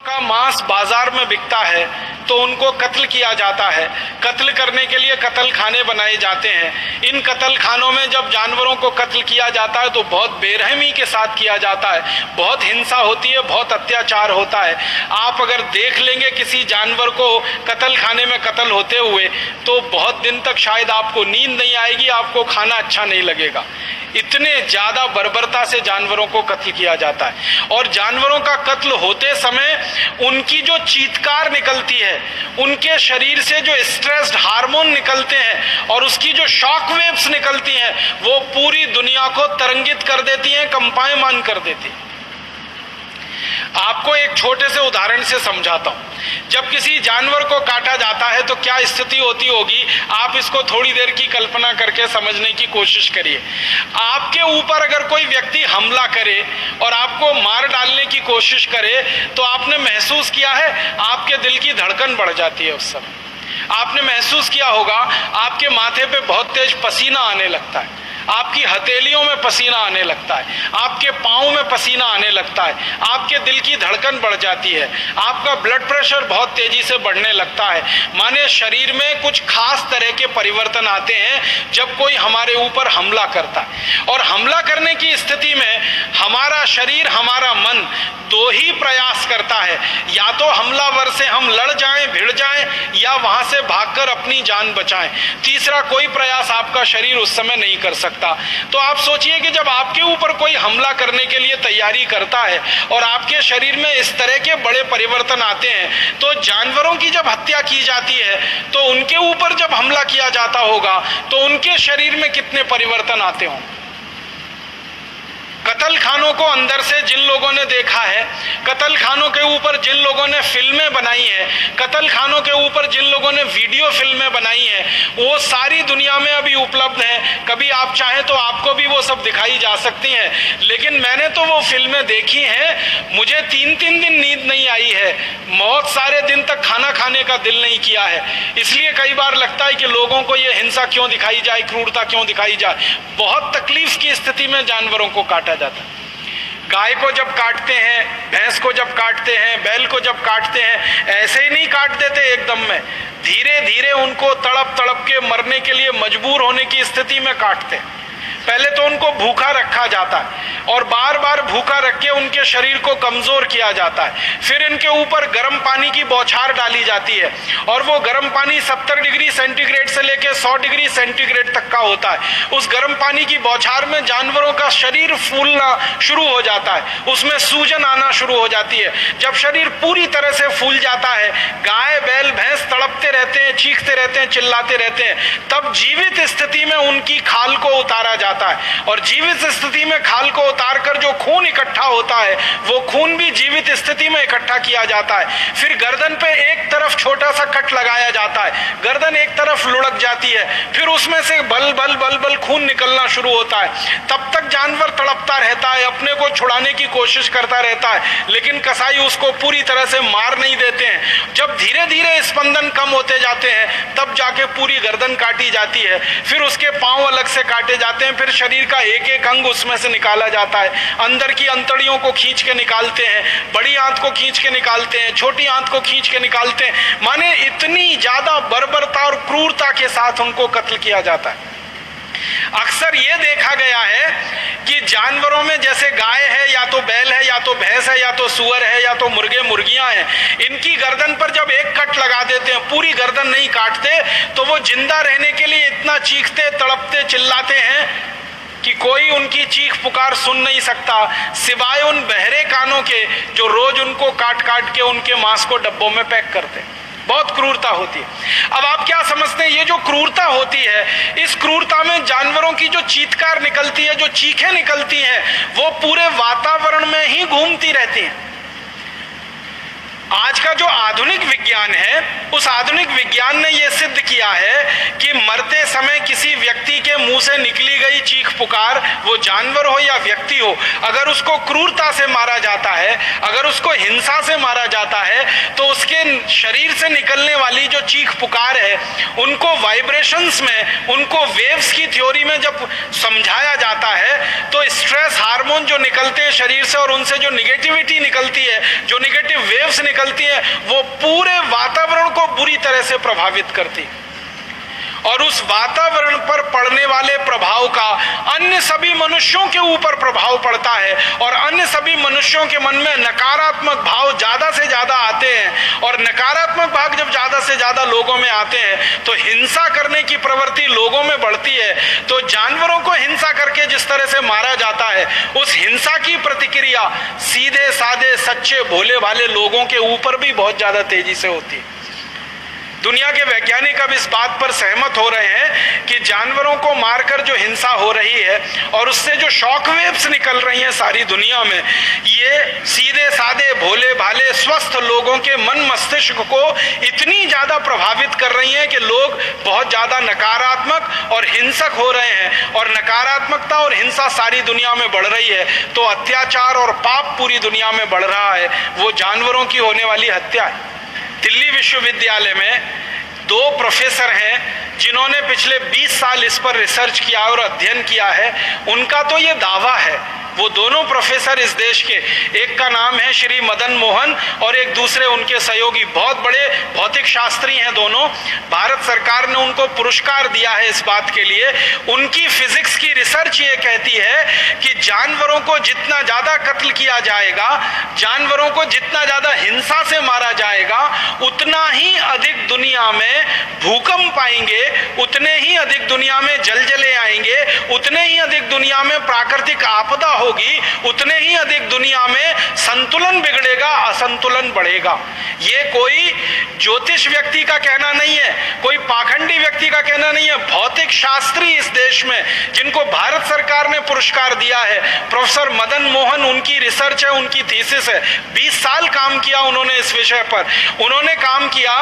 का मांस बाजार में बिकता है तो उनको कत्ल किया जाता है। कत्ल करने के लिए कत्ल खाने बनाए जाते हैं। इन कत्ल खानों में जब जानवरों को कत्ल किया जाता है तो बहुत बेरहमी के साथ किया जाता है, बहुत हिंसा होती है, बहुत अत्याचार होता है। आप अगर देख लेंगे किसी जानवर को कत्ल खाने में कत्ल होते हुए तो बहुत दिन तक शायद आपको नींद नहीं आएगी, आपको खाना अच्छा नहीं लगेगा। इतने ज़्यादा बर्बरता से जानवरों को कत्ल किया जाता है। और जानवरों का कत्ल होते समय उनकी जो चीत्कार निकलती है, उनके शरीर से जो स्ट्रेस्ड हार्मोन निकलते हैं और उसकी जो शॉक वेव्स निकलती हैं, वो पूरी दुनिया को तरंगित कर देती हैं, कंपायमान कर देती हैं। आपको एक छोटे से उदाहरण से समझाता हूं। जब किसी जानवर को काटा जाता है तो क्या स्थिति होती होगी, आप इसको थोड़ी देर की कल्पना करके समझने की कोशिश करिए। आपके ऊपर अगर कोई व्यक्ति हमला करे और आपको मार डालने की कोशिश करे तो आपने महसूस किया है आपके दिल की धड़कन बढ़ जाती है। उस समय आपने महसूस किया होगा आपके माथे पे बहुत तेज पसीना आने लगता है, आपकी हथेलियों में पसीना आने लगता है, आपके पाँव में पसीना आने लगता है, आपके दिल की धड़कन बढ़ जाती है, आपका ब्लड प्रेशर बहुत तेजी से बढ़ने लगता है। माने शरीर में कुछ खास तरह के परिवर्तन आते हैं जब कोई हमारे ऊपर हमला करता है। और हमला करने की स्थिति में हमारा शरीर, हमारा मन दो ही प्रयास करता है, या तो हमलावर से हम लड़ जाएं, भिड़ जाएं, या वहां से भागकर अपनी जान बचाएं। तीसरा कोई प्रयास आपका शरीर उस समय नहीं कर सकता। तो आप सोचिए कि जब आपके ऊपर कोई हमला करने के लिए तैयारी करता है और आपके शरीर में इस तरह के बड़े परिवर्तन आते हैं, तो जानवरों की जब हत्या की जाती है तो उनके ऊपर जब हमला किया जाता होगा तो उनके शरीर में कितने परिवर्तन आते हों। कत्ल खानों को अंदर से जिन लोगों ने देखा है, कत्ल खानों के ऊपर जिन लोगों ने फिल्में बनाई हैं, कत्ल खानों के ऊपर जिन लोगों ने वीडियो फिल्में बनाई हैं, वो सारी दुनिया में अभी उपलब्ध हैं। कभी आप चाहें तो आपको भी वो सब दिखाई जा सकती हैं। लेकिन मैंने तो वो फिल्में देखी हैं, मुझे 3-3 दिन नींद नहीं आई है, बहुत सारे दिन तक खाना खाने का दिल नहीं किया है। इसलिए कई बार लगता है कि लोगों को ये हिंसा क्यों दिखाई जाए, क्रूरता क्यों दिखाई जाए। बहुत तकलीफ की स्थिति में जानवरों को काटा जाता है। गाय को जब काटते हैं, भैंस को जब काटते हैं, बैल को जब काटते हैं, ऐसे ही नहीं काट देते एकदम में, धीरे धीरे उनको तड़प तड़प के मरने के लिए मजबूर होने की स्थिति में काटते हैं। पहले तो उनको भूखा रखा जाता है और बार बार भूखा रख के उनके शरीर को कमजोर किया जाता है। फिर इनके ऊपर गर्म पानी की बौछार डाली जाती है और वो गर्म पानी 70 डिग्री सेंटीग्रेड से लेकर 100 डिग्री सेंटीग्रेड तक का होता है। उस गर्म पानी की बौछार में जानवरों का शरीर फूलना शुरू हो जाता है, उसमें सूजन आना शुरू हो जाती है। जब शरीर पूरी तरह से फूल जाता है, गाय बैल भैंस तड़पते रहते हैं, चीखते रहते हैं, चिल्लाते रहते हैं, तब जीवित स्थिति में उनकी खाल को उतारा जाता है। और जीवित स्थिति में खाल को उतारकर जो खून इकट्ठा होता है, वो खून भी जीवित स्थिति में इकट्ठा किया जाता है। फिर गर्दन पे एक तरफ छोटा सा कट लगाया जाता है, गर्दन एक तरफ लुढ़क जाती है, फिर उसमें से बल बल बल बल खून निकलना शुरू होता है। तब तक जानवर तड़पता रहता है, अपने को छुड़ाने की कोशिश करता रहता है, लेकिन कसाई उसको पूरी तरह से मार नहीं देते हैं। जब धीरे धीरे स्पंदन कम होते जाते हैं तब जाके पूरी गर्दन काटी जाती है। फिर उसके पांव अलग से काटे जाते हैं, फिर शरीर का एक एक अंग उसमें से निकाला जाता है। अंदर की अंतड़ियों को खींच के निकालते हैं, बड़ी आंत को खींच के निकालते हैं, छोटी आंत को खींच के निकालते हैं। माने इतनी ज्यादा बर्बरता और क्रूरता के साथ उनको कत्ल किया जाता है। अक्सर ये देखा गया है कि जानवरों में जैसे गाय है, या तो बैल है, या तो भैंस है, या तो सुअर है, या तो मुर्गे मुर्गियां हैं, इनकी गर्दन पर जब एक कट लगा देते हैं, पूरी गर्दन नहीं काटते, तो वो जिंदा रहने के लिए इतना चीखते, तड़पते, चिल्लाते हैं कि कोई उनकी चीख पुकार सुन नहीं सकता, सिवाय उन बहरे कानों के जो रोज उनको काट काट के उनके मांस को डब्बों में पैक करते हैं। बहुत क्रूरता होती है। अब आप क्या समझते हैं, ये जो क्रूरता होती है, इस क्रूरता में जानवरों की जो चीत्कार निकलती है, जो चीखें निकलती हैं, वो पूरे वातावरण में ही घूमती रहती हैं। आज का जो आधुनिक विज्ञान है, उस आधुनिक विज्ञान ने यह सिद्ध किया है कि मरते समय किसी व्यक्ति के मुंह से निकली गई चीख पुकार, वो जानवर हो या व्यक्ति हो, अगर उसको क्रूरता से मारा जाता है, अगर उसको हिंसा से मारा जाता है, तो उसके शरीर से निकलने वाली जो चीख पुकार है, उनको वाइब्रेशंस में, उनको वेव्स की थ्योरी में जब समझाया जाता है, तो स्ट्रेस हार्मोन जो निकलते हैं शरीर से और उनसे जो निगेटिविटी निकलती है, जो निगेटिव वेव वेव्स निकलती हैं वो पूरे वातावरण को बुरी तरह से प्रभावित करती है, और उस वातावरण पर पड़ने वाले प्रभाव का अन्य सभी मनुष्यों के ऊपर प्रभाव पड़ता है, और अन्य सभी मनुष्यों के मन में नकारात्मक भाव ज्यादा से ज्यादा आते हैं, और नकारात्मक भाव जब ज्यादा से ज्यादा लोगों में आते हैं तो हिंसा करने की प्रवृत्ति लोगों में बढ़ती है। तो जानवरों को हिंसा करके जिस तरह से मारा जाता है, उस हिंसा की प्रतिक्रिया सीधे साधे सच्चे भोले भाले लोगों के ऊपर भी बहुत ज्यादा तेजी से होती है। दुनिया के वैज्ञानिक अब इस बात पर सहमत हो रहे हैं कि जानवरों को मारकर जो हिंसा हो रही है और उससे जो शॉक वेव्स निकल रही हैं सारी दुनिया में, ये सीधे साधे भोले भाले स्वस्थ लोगों के मन मस्तिष्क को इतनी ज्यादा प्रभावित कर रही हैं कि लोग बहुत ज्यादा नकारात्मक और हिंसक हो रहे हैं, और नकारात्मकता और हिंसा सारी दुनिया में बढ़ रही है तो अत्याचार और पाप पूरी दुनिया में बढ़ रहा है। वो जानवरों की होने वाली हत्या है। दिल्ली विश्वविद्यालय में 2 प्रोफेसर हैं जिन्होंने पिछले 20 साल इस पर रिसर्च किया और अध्ययन किया है। उनका तो ये दावा है, वो दोनों प्रोफेसर इस देश के, एक का नाम है श्री मदन मोहन और एक दूसरे उनके सहयोगी, बहुत बड़े भौतिक शास्त्री हैं दोनों। भारत सरकार ने उनको पुरस्कार दिया है इस बात के लिए। उनकी फिजिक्स की रिसर्च ये कहती है कि जानवरों को जितना ज्यादा कत्ल किया जाएगा, जानवरों को जितना ज्यादा हिंसा से मारा जाएगा, उतना ही अधिक दुनिया में भूकंप आएंगे, उतने ही अधिक दुनिया में जलजले आएंगे, उतने ही अधिक दुनिया में प्राकृतिक आपदा होगी, उतने ही अधिक दुनिया में संतुलन बिगड़ेगा, असंतुलन बढ़ेगा। ये कोई ज्योतिष व्यक्ति का कहना नहीं है, कोई पाखंडी व्यक्ति का कहना नहीं है। भौतिक शास्त्री इस देश में जिनको भारत सरकार ने पुरस्कार दिया है, प्रोफेसर मदन मोहन, उनकी रिसर्च है, उनकी थीसिस है। 20 साल काम किया उन्होंने इस विषय पर। उन्होंने काम किया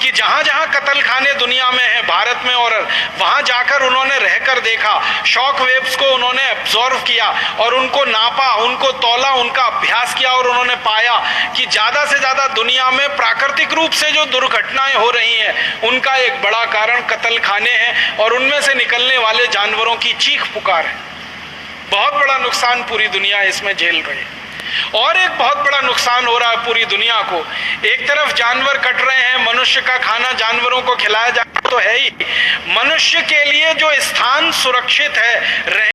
कि जहां जहां कत्ल खाने दुनिया में है भारत में, और वहां जाकर उन्होंने रहकर देखा, शॉक वेव्स को उन्होंने एब्जॉर्व किया और उनको नापा, उनको तौला, उनका अभ्यास किया, और उन्होंने पाया कि ज्यादा से ज्यादा दुनिया में प्राकृतिक रूप से जो दुर्घटनाएं हो रही हैं उनका एक बड़ा कारण कत्ल खाने हैं, और उनमें से निकलने वाले जानवरों की चीख पुकार है। बहुत बड़ा नुकसान पूरी दुनिया इसमें झेल रही है। और एक बहुत बड़ा नुकसान हो रहा है पूरी दुनिया को। एक तरफ जानवर कट रहे हैं, मनुष्य का खाना जानवरों को खिलाया जाता तो है ही, मनुष्य के लिए जो स्थान सुरक्षित है